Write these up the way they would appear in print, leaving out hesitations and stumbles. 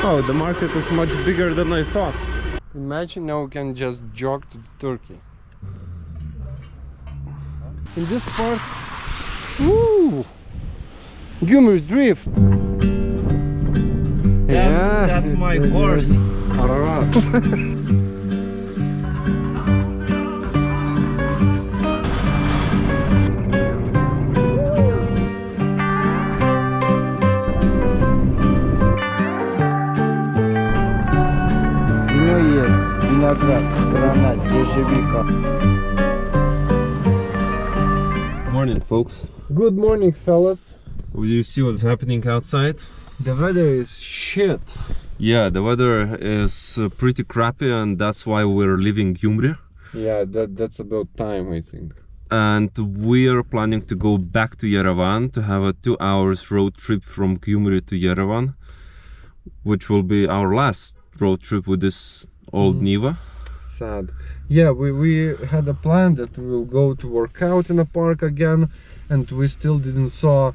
Oh, the market is much bigger than I thought. Imagine now we can just jog to Turkey. In this part, woo! Gyumri drift. That's my horse. Ararat. Morning, folks. Good morning, fellas. Will you see what's happening outside? The weather is shit. Yeah, the weather is pretty crappy, and that's why we're leaving Gyumri. Yeah, that's about time, I think. And we are planning to go back to Yerevan to have a 2 hours road trip from Gyumri to Yerevan, which will be our last road trip with this old Niva. Sad. Yeah, we had a plan that we will go to work out in a park again, and we still didn't saw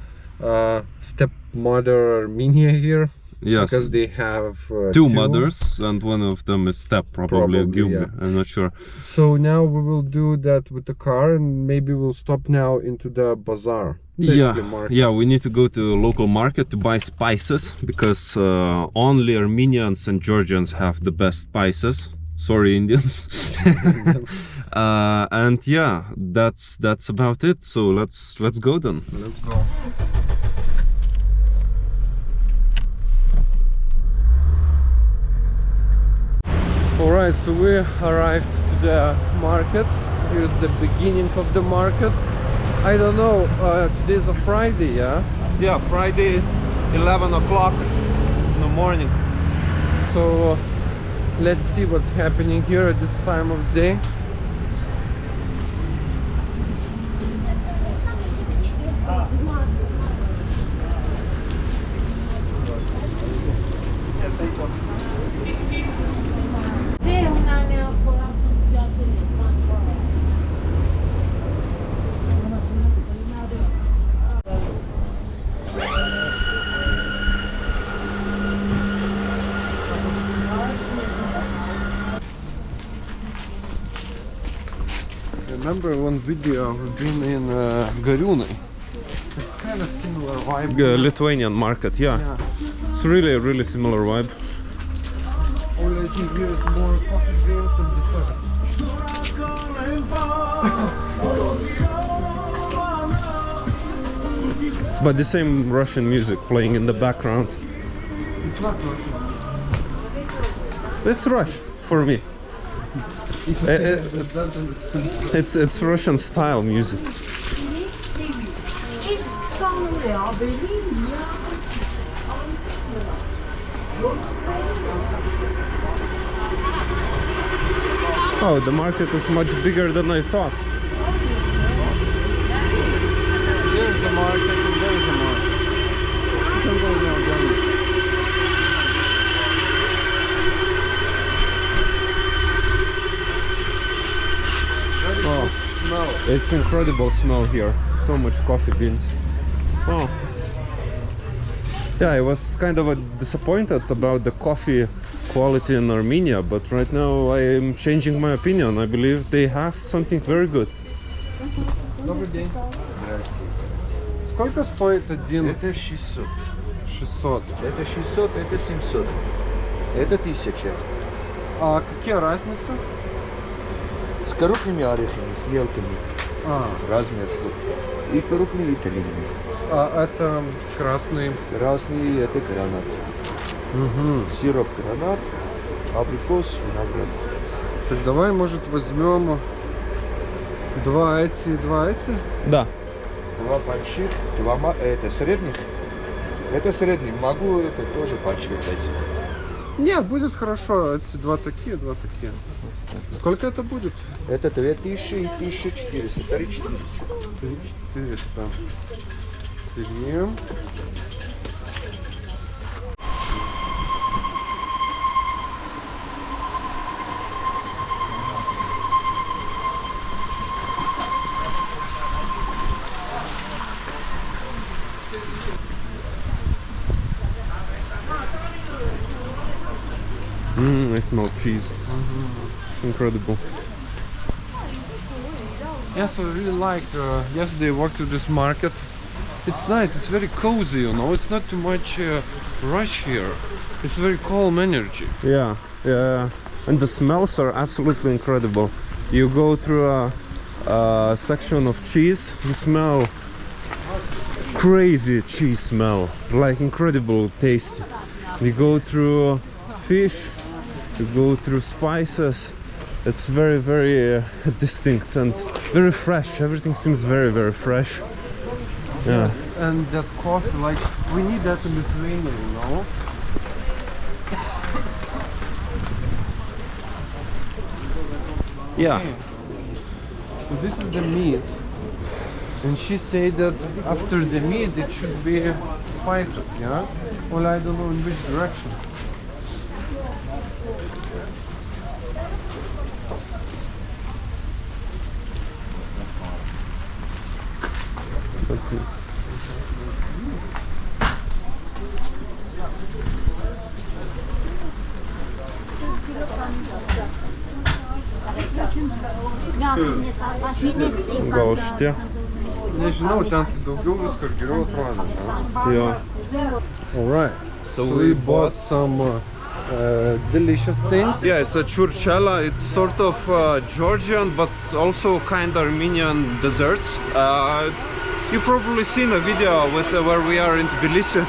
stepmother Armenia here. Yes, because they have two mothers, and one of them is step, probably Gyumri, yeah. I'm not sure. So now we will do that with the car, and maybe we'll stop now into the bazaar. Yeah, we need to go to a local market to buy spices, because only Armenians and Georgians have the best spices. Sorry, Indians. And yeah, that's about it. So let's go then. Let's go. Alright, so we arrived to the market. Here's the beginning of the market. I don't know, today's a Friday, yeah? Yeah, Friday, 11 o'clock in the morning. So let's see what's happening here at this time of day. Remember one video we've been in Garūnai. It's kind of similar vibe. Lithuanian market, yeah. It's really similar vibe. Only I think here is more coffee beans and dessert. But the same Russian music playing in the background. It's not Russian. It's Russian for me. It's Russian style music. Oh, the market is much bigger than I thought. There's a market and there's a market. You can go now, Johnny. Oh, it's incredible smell here. So much coffee beans. Oh. Yeah, I was kind of disappointed about the coffee quality in Armenia, but right now I am changing my opinion. I believe they have something very good. Добрый день. Сколько стоит один? Это 600. 600. Это 600, это 700. Это 1000. А какие разницы? С крупными орехами, с мелкими. Размер. И крупные, и длинные. А это красный. Красный это гранат. Сироп гранат, абрикос, виноград. Так давай, может, возьмем два эти. Да. Два больших, два это средних. Это средний. Могу это тоже большой дать. Не, будет хорошо. Эти два такие. Сколько это будет? Это 2000 и 1400. 3400. 3400. Берем. I smell cheese. Incredible. Yes, I really like. Yesterday I walked to this market. It's nice. It's very cozy, you know. It's not too much rush here. It's very calm energy. Yeah, yeah, and the smells are absolutely incredible. You go through a section of cheese, you smell crazy cheese smell, like incredible taste. You go through fish, you go through spices. It's very, very distinct and very fresh. Everything seems very, very fresh. Yeah. Yes, and that coffee, like we need that in Lithuania, you know. Yeah. So this is the meat, and she said that after the meat it should be spices, yeah? Well, I don't know in which direction. Gal šitie? Nežinau, ten daugiau visko ir geriau atrodo. Yeah. Alright, so we bought some delicious things. Yeah, it's a churchela. It's sort of Georgian, but also kind of Armenian desserts. You've probably seen a video with where we are in Tbilisi.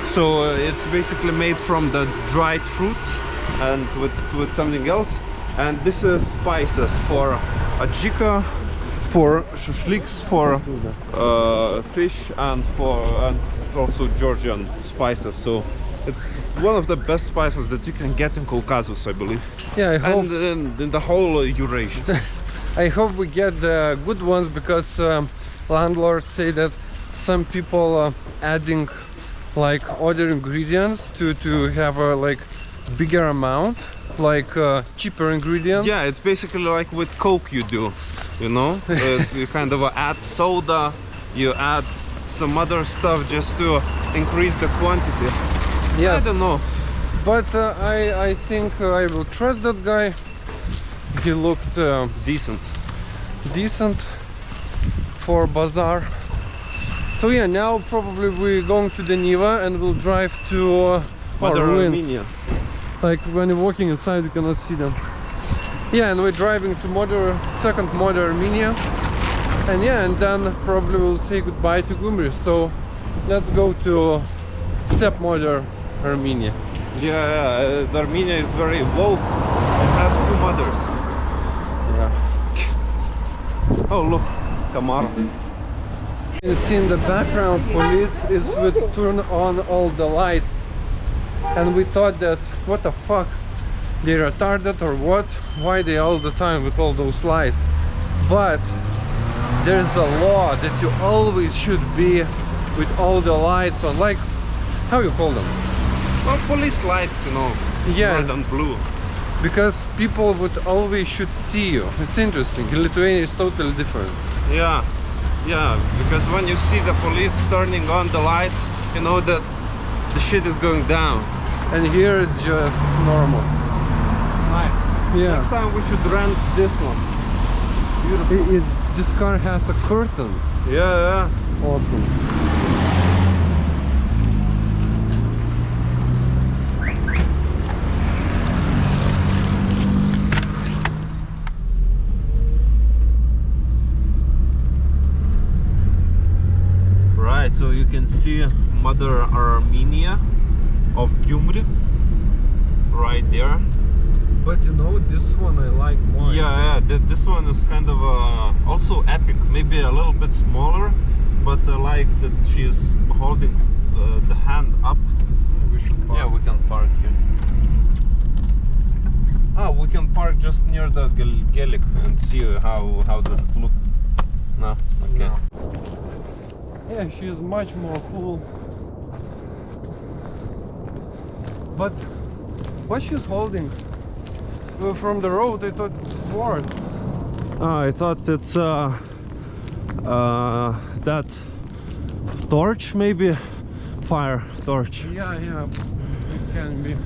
So it's basically made from the dried fruits and with something else. And this is spices for ajika, for shashliks, for fish, and also Georgian spices. So it's one of the best spices that you can get in Caucasus, I believe. Yeah, I hope. And in the whole Eurasia. I hope we get the good ones, because landlords say that some people adding like other ingredients to have a like bigger amount, like cheaper ingredients. Yeah, it's basically like with Coke you do, you know? You kind of add soda, you add some other stuff just to increase the quantity. Yes. I don't know. But I think I will trust that guy. He looked decent for bazaar. So yeah, now probably we're going to the Niva and we'll drive to Mother ruins. Armenia. Like when you're walking inside you cannot see them. Yeah, and we're driving to second Mother Armenia. And yeah, and then probably we'll say goodbye to Gyumri. So let's go to stepmother Armenia. Yeah, the Armenia is very woke. It has two mothers. Yeah. Oh look, Kamara. You see in the background, police is with turn on all the lights. And we thought that, what the fuck, they're retarded or what? Why they all the time with all those lights? But there's a law that you always should be with all the lights on, like, how you call them? Well, police lights, you know, Yeah. red and blue. Because people would always should see you. It's interesting. In Lithuania it's totally different. Yeah, yeah, because when you see the police turning on the lights, you know that the shit is going down. And here it's just normal. Nice. Yeah. Next time we should rent this one. Beautiful. This car has a curtains. Yeah, Awesome. Right, so you can see Mother Armenia of Gyumri right there. But you know, this one I like more. Yeah, this one is kind of also epic, maybe a little bit smaller, but I like that she's holding the hand up. We should park. Yeah, we can park here. Ah, we can park just near the Gaelic and see how does it look. No, okay. No. Yeah, she's much more cool. But what she's holding? From the road I thought it's a sword. I thought it's that torch, maybe fire torch. Yeah, it can be.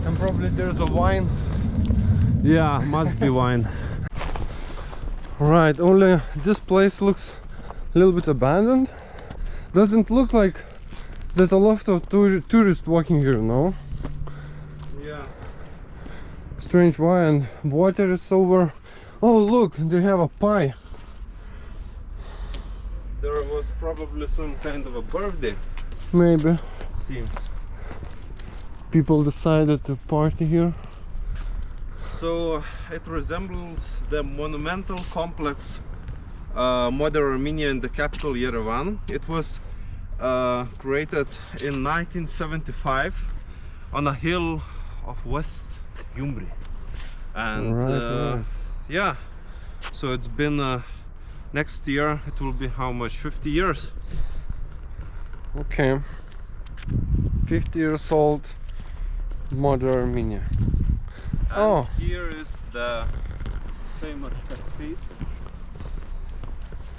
And probably there's a wine. Yeah, must be wine. Right, only this place looks a little bit abandoned. Doesn't look like that a lot of tourists walking here, no? Yeah. Strange why, and water is over. Oh look, they have a pie. There was probably some kind of a birthday, Maybe it seems. people decided to party here. So it resembles the monumental complex Mother Armenia in the capital Yerevan. It was created in 1975 on a hill of West Gyumri. And Right. yeah, so it's been next year it will be how much? 50 years. Okay. 50 years old, Mother Armenia. And Oh. here is the famous cascade.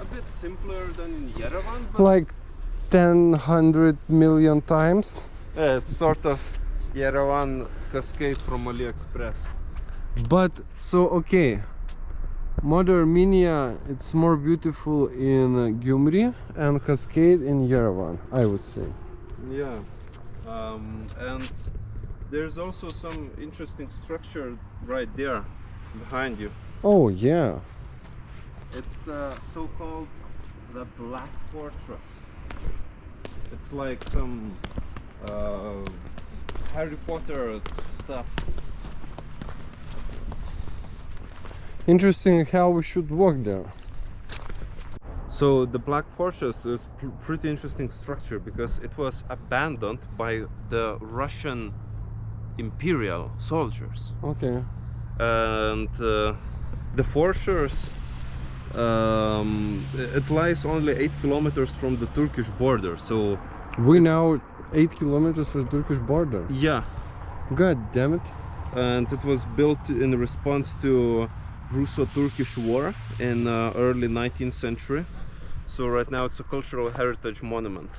A bit simpler than in Yerevan, but Like 100 million times. yeah, it's sort of Yerevan cascade from AliExpress. But so okay, Mother Armenia, it's more beautiful in Gyumri and Cascade in Yerevan, I would say. Yeah, and there's also some interesting structure right there behind you. Oh yeah. It's so-called the Black Fortress. It's like some Harry Potter stuff. Interesting how we should walk there. So the Black Fortress is pretty interesting structure because it was abandoned by the Russian imperial soldiers, Okay. and the fortress it lies only 8 kilometers from the Turkish border. So We now 8 kilometers from the Turkish border. yeah, God damn it. and it was built in response to Russo-Turkish war in early 19th century. So right now it's a cultural heritage monument.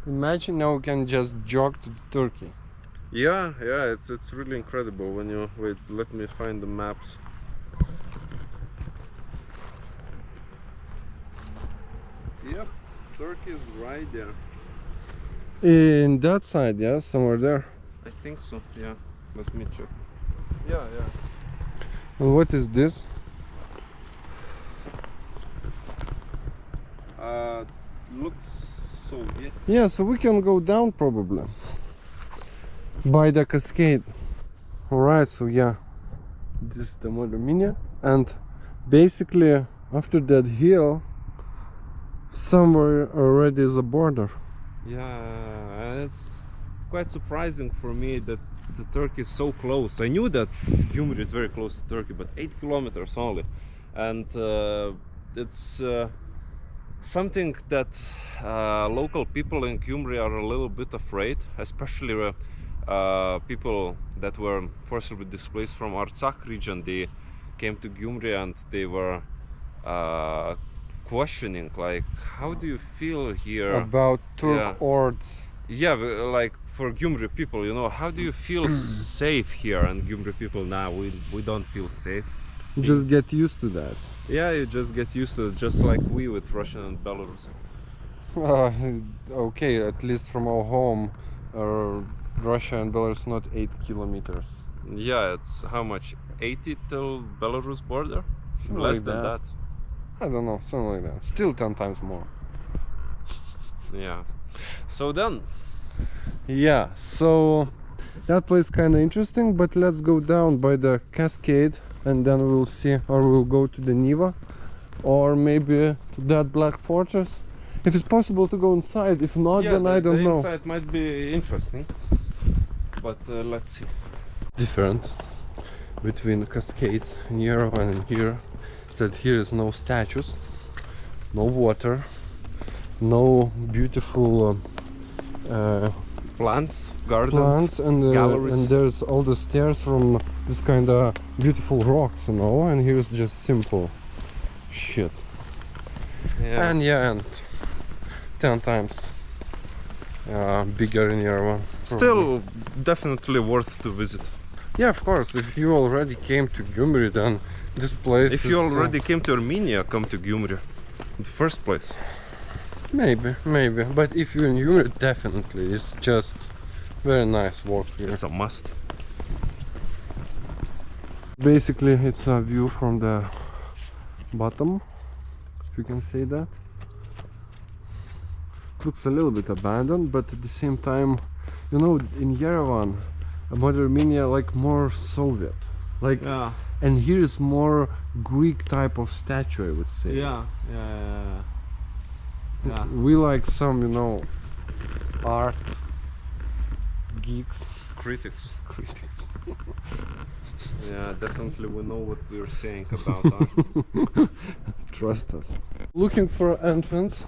Imagine now we can just jog to Turkey. Yeah, yeah, it's really incredible when you wait. Let me find the maps. Yep, Turkey is right there. In that side, yeah, somewhere there. I think so. Yeah, let me check. Yeah, yeah. And what is this? Looks Soviet. Yeah, so we can go down probably by the cascade. Alright, so yeah, this is the Mother Armenia, and basically after that hill somewhere already is a border. Yeah, and it's quite surprising for me that the Turkey is so close. I knew that Gyumri is very close to Turkey, but 8 kilometers only, and it's something that local people in Gyumri are a little bit afraid, especially people that were forcibly displaced from Artsakh region. They came to Gyumri and they were questioning, like, how do you feel here? About Turk Yeah. hordes. Yeah, like for Gyumri people, you know, how do you feel safe here? And Gyumri people, now we don't feel safe. Just get used to that. Yeah, you just get used to it, just like we with Russia and Belarus. Okay, at least from our home, Russia and Belarus not 8 kilometers. Yeah, it's how much? 80 till Belarus border? Something Less like than that. I don't know, something like that. Still 10 times more. Yeah. So then, Yeah, so that place kind of interesting, but let's go down by the cascade and then we'll see, or we'll go to the Niva, or maybe to that Black Fortress. If it's possible to go inside, if not, yeah, then I don't the know. inside might be interesting, but let's see. Different between the cascades in Yerevan and here is that here is no statues, no water, no beautiful Plants, gardens, plants, galleries. and there's all the stairs from this kind of beautiful rocks, you know, and here's just simple shit. Yeah. And yeah, and 10 times bigger in Yerevan. Still definitely worth to visit. Yeah, of course. If you already came to Gyumri, then this place. If you already came to Armenia, come to Gyumri in the first place. Maybe. But if you're in Gyumri, definitely, it's just very nice walk here. It's a must. Basically, it's a view from the bottom, if you can say that. It looks a little bit abandoned, but at the same time, you know, in Yerevan, Mother Armenia like more Soviet, like, Yeah. and here is more Greek type of statue, I would say. Yeah. We like some, you know, art geeks. Critics. Critics. Yeah, definitely we know what we're saying about art. Trust us. Looking for entrance.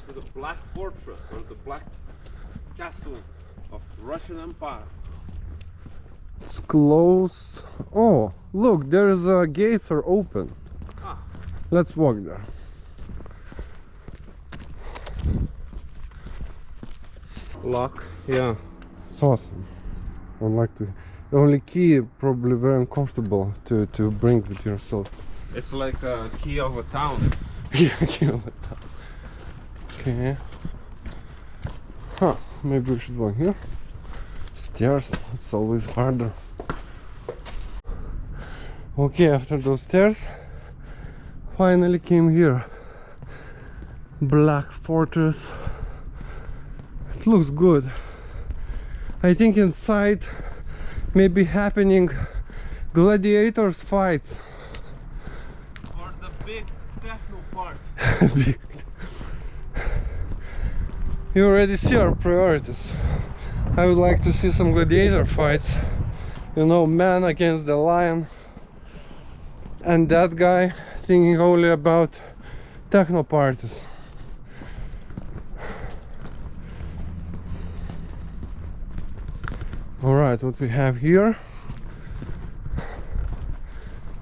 To the Black Fortress or the Black Castle of Russian Empire. It's closed. Oh, look, there's gates are open. Ah. Let's walk there. Lock. Yeah. It's awesome. I would like to. The only key probably very uncomfortable to bring with yourself. It's like a key of a town. Okay. Huh, maybe we should walk here. Stairs, it's always harder. Okay, after those stairs, finally came here. Black Fortress. It looks good. I think inside may be happening gladiators fights. Or the big techno part. You already see our priorities. I would like to see some gladiator fights. You know, man against the lion. And that guy thinking only about techno parties. Alright, what we have here.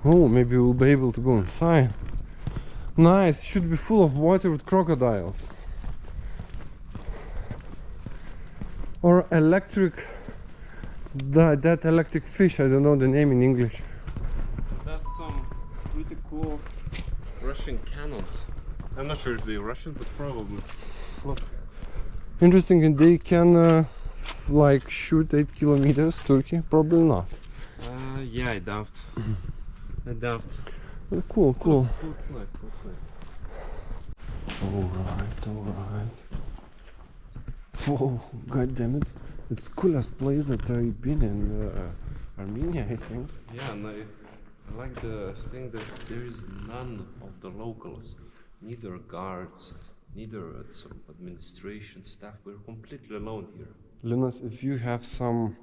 Oh, maybe we'll be able to go inside. Nice, should be full of water with crocodiles. Or electric, that electric fish, I don't know the name in English. That's some pretty cool Russian cannons. I'm not sure if they're Russian, but probably. Look. Interesting, and they can like shoot 8 kilometers, Turkey? Probably not. Yeah, I doubt. I doubt. Cool. Looks nice. Alright. Whoa, god damn it. It's coolest place that I've been in Armenia, I think. Yeah, and I like the thing that there is none of the locals, neither guards, neither some administration staff. We're completely alone here. Linus, if you have some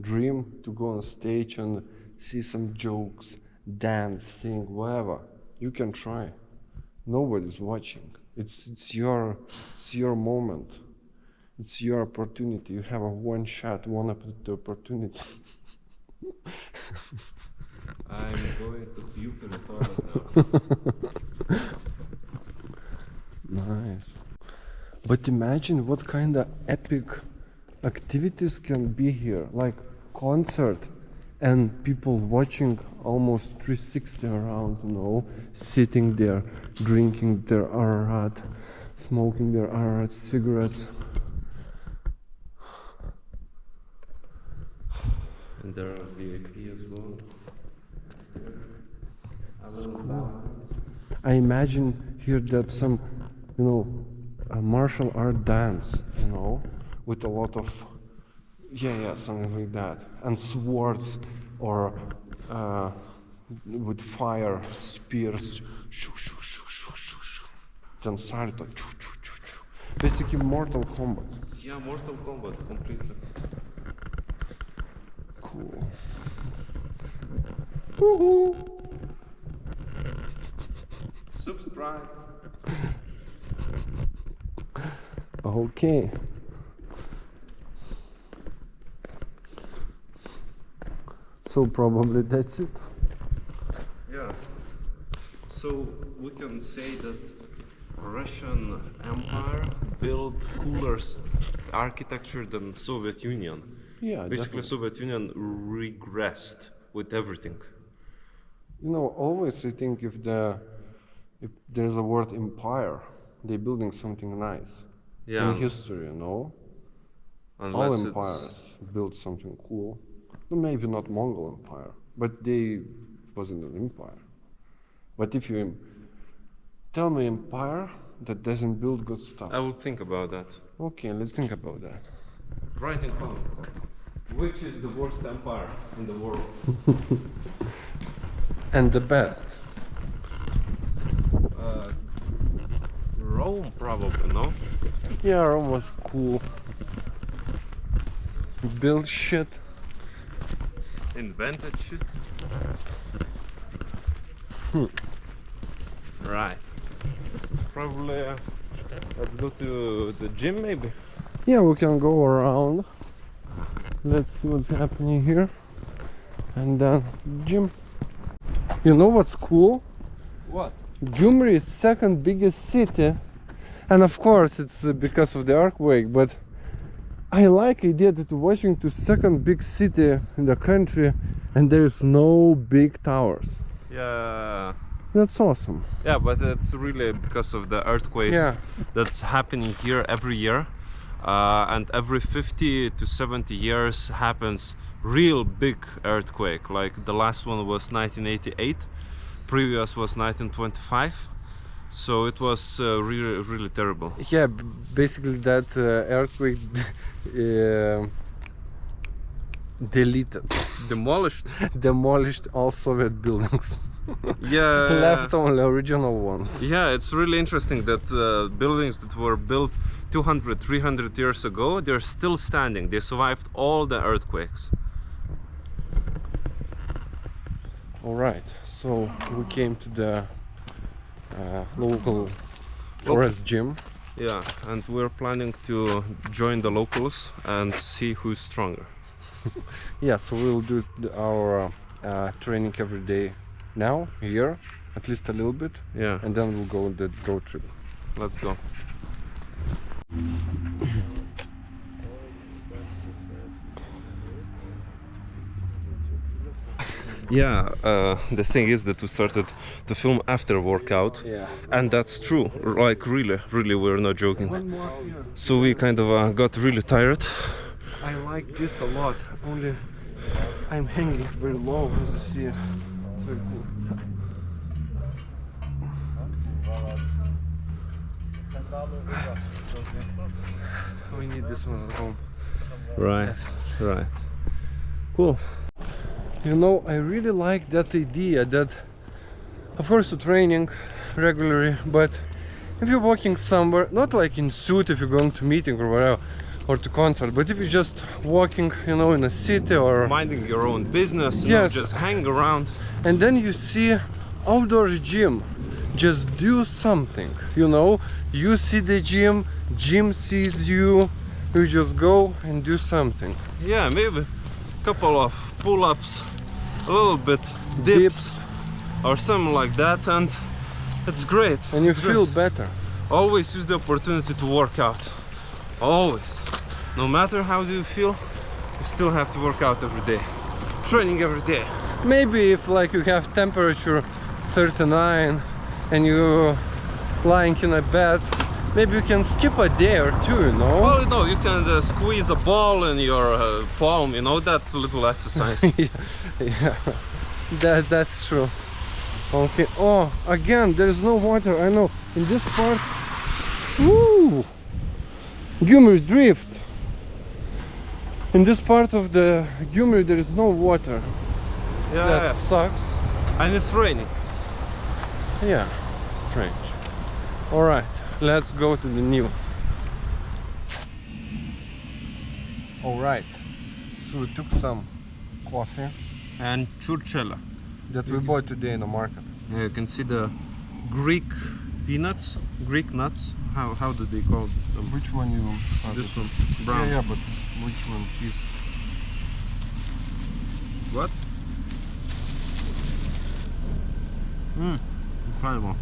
dream to go on stage and see some jokes, dance, sing, whatever, you can try. Nobody's watching. It's your moment. It's your opportunity. You have a one shot, one opportunity. I'm going to puke in the toilet now. Nice. But imagine what kind of epic activities can be here, like concert and people watching almost 360 around, you know, sitting there, drinking their Ararat, smoking their Ararat cigarettes. And there are VIP as well. I imagine here that some, you know, a martial art dance, you know, with a lot of, yeah, something like that, and swords or with fire, spears, then salto, basically Mortal Kombat. Yeah, Mortal Kombat, completely. Cool. Woohoo! Subscribe. Okay. So probably that's it. Yeah. So we can say that Russian Empire built cooler architecture than Soviet Union. Yeah, Basically, definitely. Soviet Union regressed with everything. You know, always I think if there's a word empire, they're building something nice. Yeah, In history, you know, all unless it's empires built something cool. Maybe not Mongol Empire, but they wasn't an empire. But if you tell me empire that doesn't build good stuff. I will think about that. Okay, let's think about that. Write in comments. Which is the worst empire in the world? And the best. Rome, probably, no? Yeah, Rome was cool. Built shit. Invented shit. Right. Probably. Let's go to the gym, maybe. Yeah, we can go around. Let's see what's happening here. And then gym. You know what's cool? What? Gyumri is second biggest city, and of course it's because of the earthquake, but I like idea that we're watching to second big city in the country and there is no big towers. Yeah. That's awesome. Yeah, but it's really because of the earthquakes Yeah. that's happening here every year. And every 50 to 70 years happens real big earthquake. Like the last one was 1988, previous was 1925. So it was really terrible. Yeah, basically that earthquake deleted, demolished all Soviet buildings. Yeah. Left only original ones. Yeah, it's really interesting that buildings that were built 200, 300 years ago, they're still standing. They survived all the earthquakes. All right, so we came to the local forest gym. Yeah, and we're planning to join the locals and see who's stronger. Yeah, so we'll do our training every day now, here, at least a little bit, Yeah, and then we'll go on the road trip. let's go. Yeah, the thing is that we started to film after workout, Yeah. and that's true. Like really, we're not joking. One more here. So we kind of got really tired. I like this a lot, only I'm hanging very low, as you see. It's very cool. So we need this one at home. Right. Cool. You know, I really like that idea that, of course, you're training regularly, but if you're walking somewhere, not like in suit if you're going to meeting or whatever, or to concert, but if you're just walking, you know, in a city or... Minding your own business, you Yes. know, just hang around. And then you see outdoor gym, just do something, you know, you see the gym sees you, you just go and do something. Yeah, maybe a couple of pull-ups, a little bit dips, or something like that, and it's great. And you It's feel great. better. Always use the opportunity to work out. Always. No matter how do you feel, you still have to work out every day. Training every day. Maybe if like you have temperature 39 and you lying in a bed, maybe you can skip a day or two, you know? Well, you know, you can squeeze a ball in your palm, you know, that little exercise. Yeah, that's true. Okay. Oh, again, there's no water. I know. In this part, woo, Gyumri drift. In this part of the Gyumri, there is no water. Yeah, That sucks. and it's raining. Yeah, strange. All right, let's go to the new. All right. So we took some coffee And churchella. that we bought today in the market. You can see the Greek peanuts, Greek nuts. How do they call them? Which one you? This one, brown. Yeah, but which one is? What? Incredible.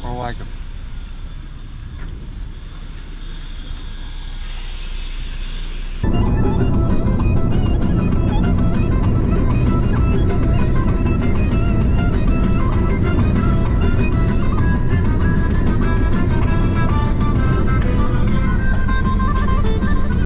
I like a